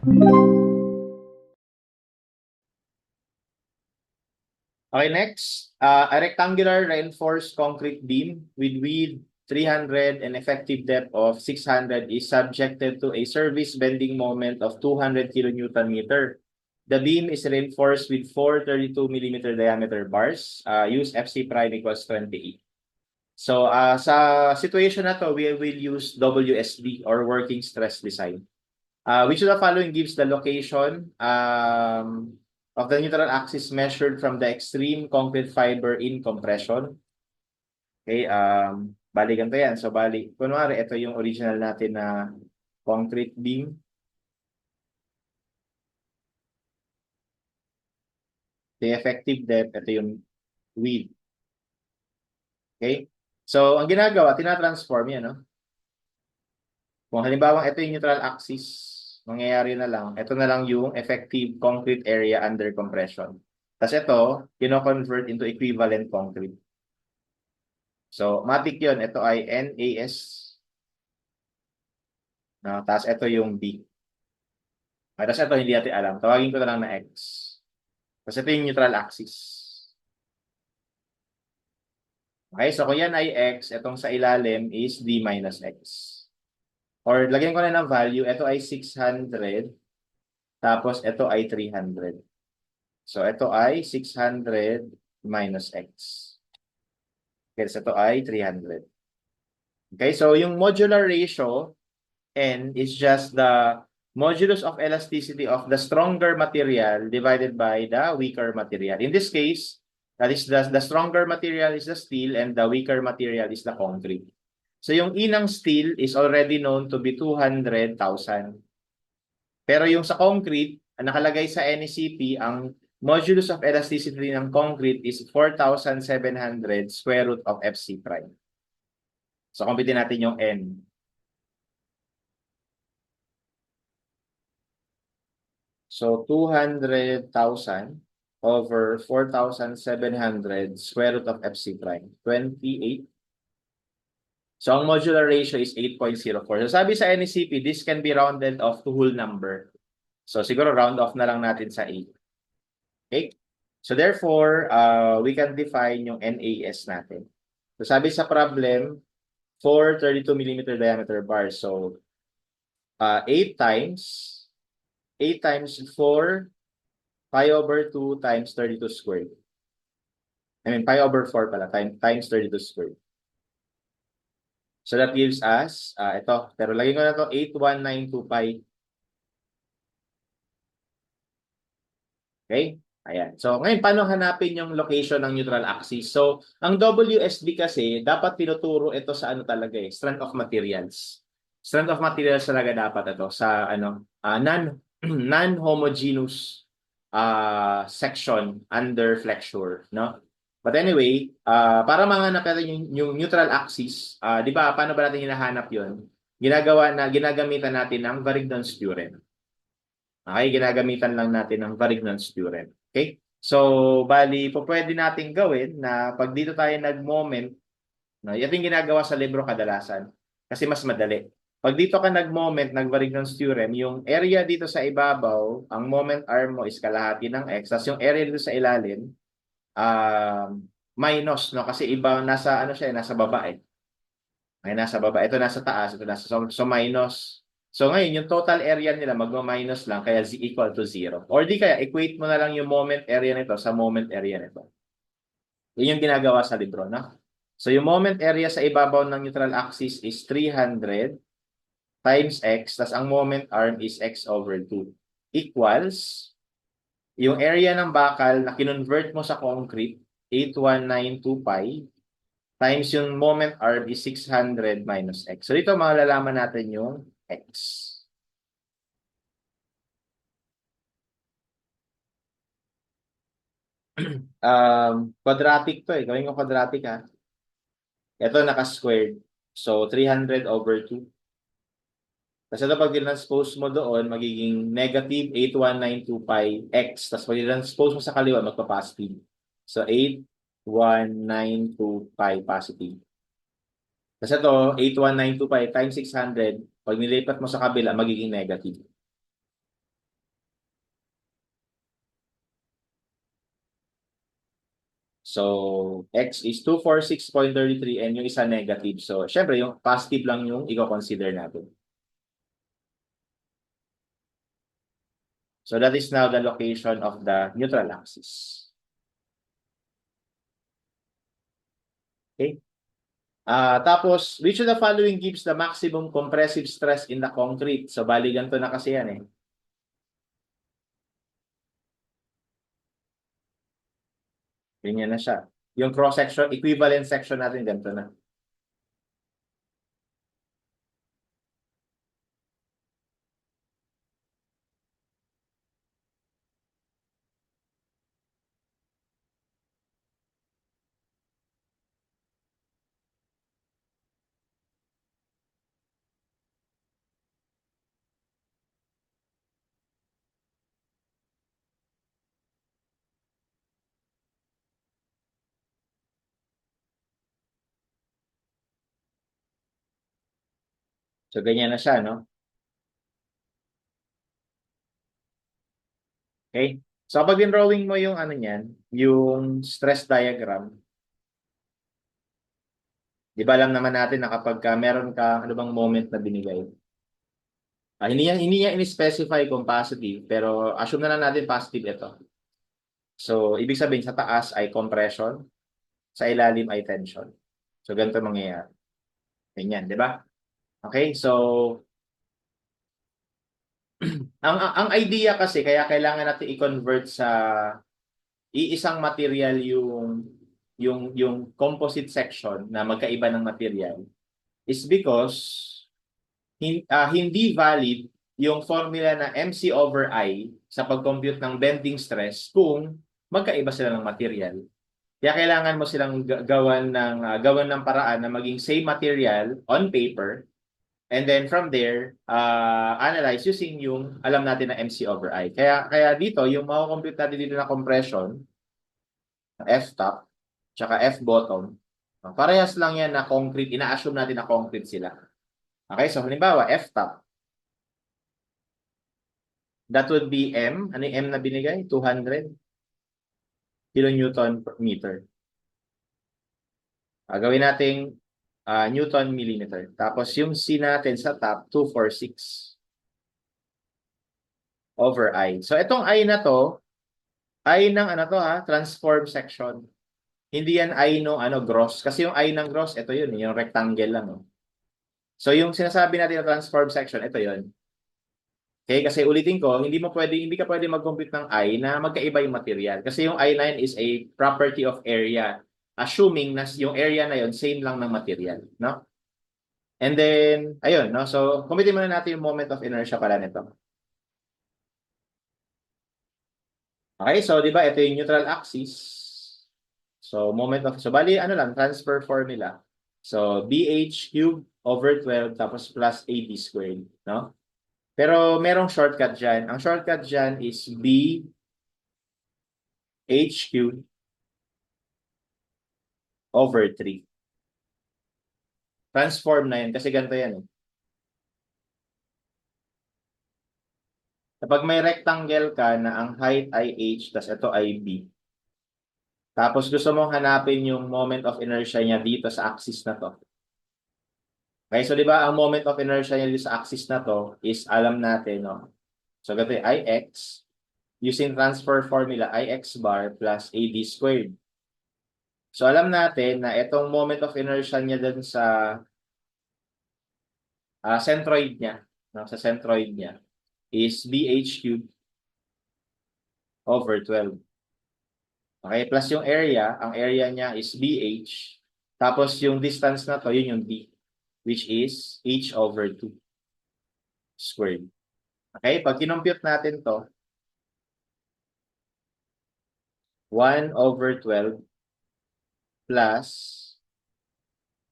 Okay, next. A rectangular reinforced concrete beam with width 300 and effective depth of 600 is subjected to a service bending moment of 200 kilonewton meter. The beam is reinforced with four 32 mm diameter bars. Use FC prime equals 28. So sa situation na to, we will use WSD or working stress design. Which of the following gives the location of the neutral axis measured from the extreme concrete fiber in compression? Okay, bali ganito yan. So bali, kunwari, ito yung original natin na concrete beam. The effective depth, ito yung width. Okay? So, ang ginagawa, tinatransform yan, no? Kung halimbawa, ito yung neutral axis, mangyayari na lang, ito na lang yung effective concrete area under compression. Tapos ito, kino-convert into equivalent concrete. So, matik yun. Ito ay NAS. No? Tapos ito yung B. Tapos ito hindi natin alam. Tawagin ko na lang na X. Tapos ito yung neutral axis. Okay, so kung yan ay X, itong sa ilalim is D minus X. Or lagyan ko na ng value, ito ay 600. Tapos ito ay 300. So ito ay 600 minus X. Okay, so ito ay 300. Okay, so yung modular ratio N is just the modulus of elasticity of the stronger material divided by the weaker material. In this case, that is the stronger material is the steel and the weaker material is the concrete. So yung E ng steel is already known to be 200,000. Pero yung sa concrete, ang nakalagay sa NECP, ang modulus of elasticity ng concrete is 4,700 square root of FC prime. So computin natin yung N. So, 200,000 over 4,700 square root of FC prime. 28. So, ang modular ratio is 8.04. So, sabi sa NECP, this can be rounded off to whole number. So, siguro round off na lang natin sa 8. Okay? So, therefore, we can define yung NAS natin. So, sabi sa problem, 4 32mm diameter bars. So, 8 times 4 pi over 2 times 32 squared. I mean, pi over 4 pala, times 32 squared. So that gives us, ito, pero lagyan ko na ito, 8192 pi. Okay? Ayan. So, ngayon, paano hanapin yung location ng neutral axis? So, ang WSB kasi, dapat tinuturo ito sa ano talaga eh, strength of materials. Strength of materials talaga dapat ito sa non-homogeneous section under flexure, no? But anyway, para manganap natin yung neutral axis, di ba, paano ba natin hinahanap yun? Ginagamitan natin ang Varignon's theorem. Okay, ginagamitan lang natin ang Varignon's theorem. Okay? So, bali, pwede natin gawin na pag dito tayo nag-moment, no, ito yung ginagawa sa libro kadalasan kasi mas madali. Pag dito ka nag-moment, nag-Varignon's theorem, yung area dito sa ibabaw, ang moment arm mo is kalahati ng x, tapos yung area dito sa ilalim, minus, no? Kasi iba, nasa, ano siya, nasa baba eh. Ay, nasa baba. Ito nasa taas, ito nasa, so minus. So ngayon, yung total area nila, magma-minus lang, kaya z equal to 0. Or di kaya, equate mo na lang yung moment area nito sa moment area nito. Yun yung ginagawa sa libro, no? So yung moment area sa ibabaw ng neutral axis is 300 times x, tas ang moment arm is x over 2 equals yung area ng bakal na kinonvert mo sa concrete, 8192 pi, times yung moment arm is 600 minus x. So dito malalaman natin yung x. Quadratic to eh. Gawin ko quadratic ha. Ito naka-squared. So 300 over 2. Kasi ito pag transpose mo doon, magiging negative 8192 pi x. Tapos pag transpose mo sa kaliwa, magpa-positive. So 8192 pi positive. Kasi ito, 8192 pi times 600, pag nilipat mo sa kabila, magiging negative. So, x is 246.33 and yung isa negative. So, syempre, yung positive lang yung i-consider natin. So, that is now the location of the neutral axis. Okay? Tapos, which of the following gives the maximum compressive stress in the concrete? So, bali ganito na kasi yan eh. Ganyan na siya. Yung cross-section, equivalent section natin ganito na. So, ganyan na siya, no? Okay? So, kapag drawing mo yung ano niyan, yung stress diagram, di ba alam naman natin na kapag meron ka, ano bang moment na binigay? Hindi niya in-specify kung positive, pero assume na lang natin positive ito. So, ibig sabihin sa taas ay compression, sa ilalim ay tension. So, ganito mangyayari. Ganyan, di ba? Okay, so, ang idea kasi, kaya kailangan natin i-convert sa iisang material yung composite section na magkaiba ng material is because hindi valid yung formula na MC over I sa pag-compute ng bending stress kung magkaiba sila ng material. Kaya kailangan mo silang gawan ng paraan na maging same material on paper and then from there analyze using yung alam natin na MC over I. Kaya dito yung mako-compute natin dito na compression F top tsaka F bottom. Parehas lang yan na concrete, ina-assume natin na concrete sila. Okay, so halimbawa F top. That would be M. Ano yung M na binigay? 200 kilonewton per meter. Gawin nating Newton millimeter. Tapos yung C natin sa top, 246 over I. So itong I na to, I ng ano to transform section. Hindi yan I no gross. Kasi yung I ng gross, ito yun, yung rectangle lang. No? So yung sinasabi natin na transform section, ito yun. Okay, kasi ulitin ko, hindi ka pwede mag-compute ng I na magkaiba yung material. Kasi yung I line is a property of area, assuming na yung area na yon same lang ng material, no? And then, ayun, no? So, computin muna natin yung moment of inertia pala nito. Okay, so di ba ito yung neutral axis. So bali ano lang, transfer formula. So BH cubed over 12 tapos plus AD squared, no? Pero merong shortcut dyan. Ang shortcut dyan is BH cubed over 3. Transform na yan kasi ganito yan. Kapag may rectangle ka na ang height ay h, tas ito ay b. Tapos gusto mong hanapin yung moment of inertia niya dito sa axis na to. Okay, so di ba ang moment of inertia niya dito sa axis na to is alam natin, no? So ganito yung Ix, using transfer formula, Ix bar plus AD squared. So alam natin na itong moment of inertia niya dun sa centroid niya, no? Sa centroid niya is BH cubed over 12. Okay, plus yung area, ang area niya is BH. Tapos yung distance na to, yun yung D, which is H over 2 squared. Okay, pag kinompute natin to, 1 over 12 plus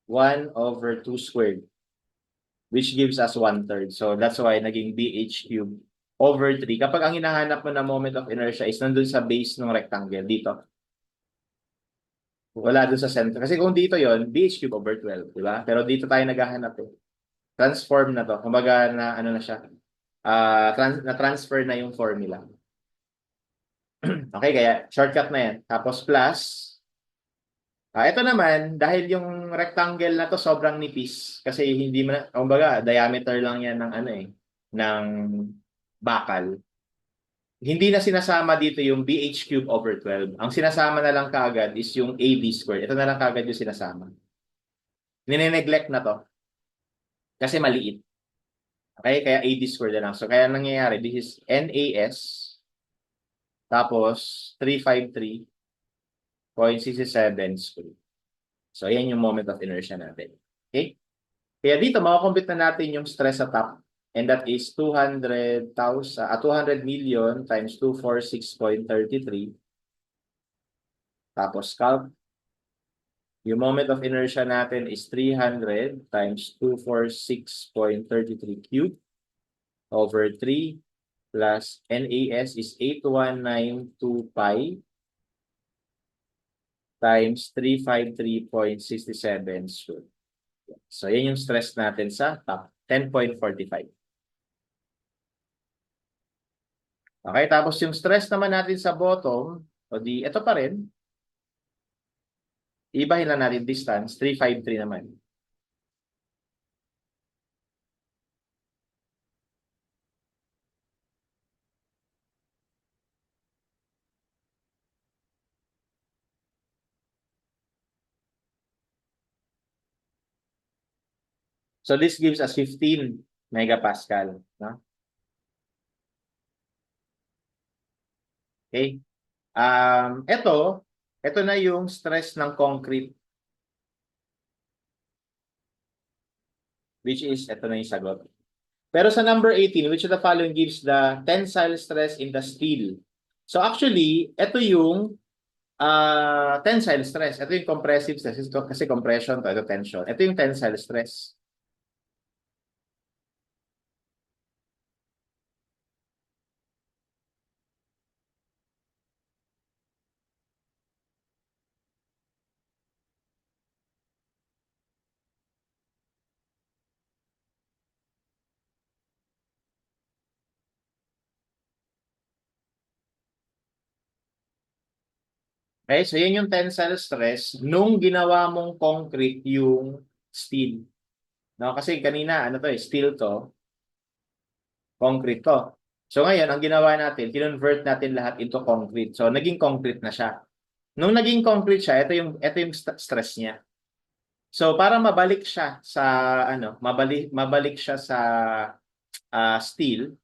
1 over 2 squared, which gives us 1/3. So that's why naging BH cubed over 3. Kapag ang hinahanap mo na moment of inertia is nandun sa base ng rectangle, dito. Wala dun sa center. Kasi kung dito yon BH cube over 12, di ba? Pero dito tayo naghahanap eh. Transform na to. Kumbaga na ano na siya. Na-transfer na yung formula. Okay, kaya shortcut na yan. Tapos plus Ito naman, dahil yung rectangle na to sobrang nipis kasi hindi man, kumbaga, diameter lang yan ng ano eh, ng bakal. Hindi na sinasama dito yung BH cube over 12. Ang sinasama na lang kaagad is yung AB squared. Ito na lang kaagad yung sinasama. Nine-neglect na to kasi maliit. Okay, kaya AD squared na lang. So kaya nangyayari, this is NAS tapos 353.67 squared. So ayan yung moment of inertia natin. Okay? Kaya dito, makakompute na natin yung stress sa top. And that is 200,000, 200 million times 246.33. Tapos calc. Yung moment of inertia natin is 300 times 246.33 cubed over 3 plus NAS is 8192 pi times 353.67 squared. So, yan yung stress natin sa top, 10.45. Okay, tapos yung stress naman natin sa bottom, o di, ito pa rin. Ibahin lang natin distance, 353 naman. So, this gives us 15 megapascal. No? Okay. Ito na yung stress ng concrete, which is, ito na yung sagot. Pero sa number 18, which of the following gives the tensile stress in the steel? So actually, ito yung tensile stress. Ito yung compressive stress. Ito kasi compression, ito tension. Ito yung tensile stress. Okay, so yan yung tensile stress nung ginawa mong concrete yung steel. No, kasi kanina ano to steel to, concrete to. So ngayon, ang ginawa natin, kinonvert natin lahat into concrete. So naging concrete na siya. Nung naging concrete siya, ito yung stress niya. So para mabalik siya sa mabalik siya sa steel,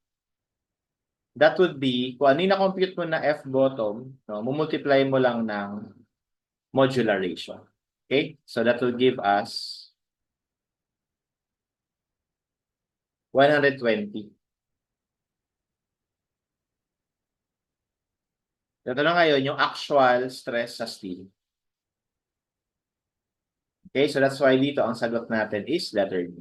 that would be kung ano yung na-compute mo na F bottom, no, mumultiply mo lang ng modular ratio. Okay? So that will give us 120. Ito na ngayon yung actual stress sa steel. Okay, so that's why dito ang sagot natin is letter D.